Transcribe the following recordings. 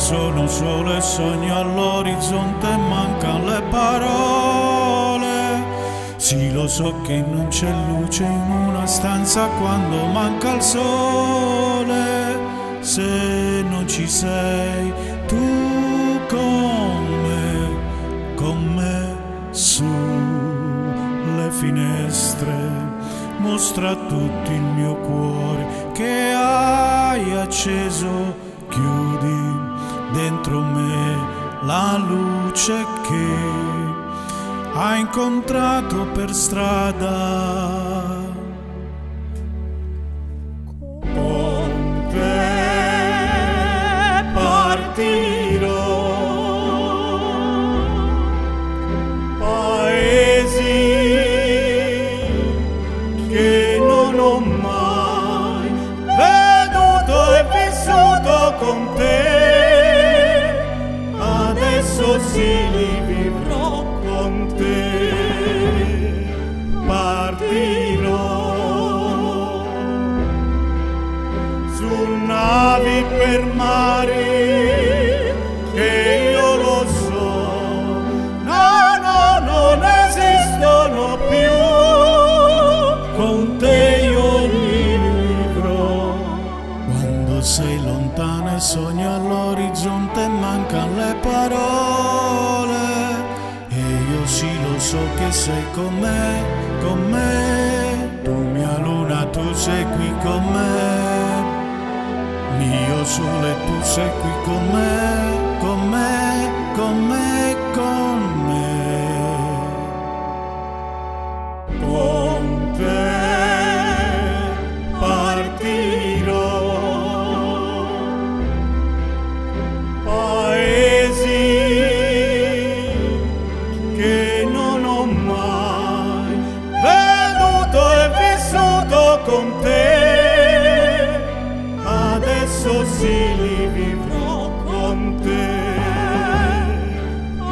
sono solo e sogno all'orizzonte e mancano le parole. Sì, lo so che non c'è luce in una stanza quando manca il sole. Se non ci sei tu con me sulle finestre, mostra a tutti il mio cuore che hai acceso, chiudi dentro me la luce che hai incontrato per strada. Con te partirò, paesi che non ho mai veduto e vissuto con te, adesso sì li vivrò con te. Partirò su navi per mari che io lo so, non esistono più. Con te io li vivrò. Quando sei lontana e sogni all'orizzonte e mancano le parole, e io sì lo so che sei con me, con me. Tu mia luna, tu sei qui con me, mio sole, tu sei qui con me, con me, con me, con me. Con te partirò, paesi che non ho mai veduto e vissuto con te, adesso sì li vivrò con te.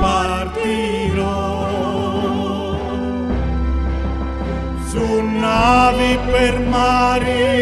Partirò su navi per mari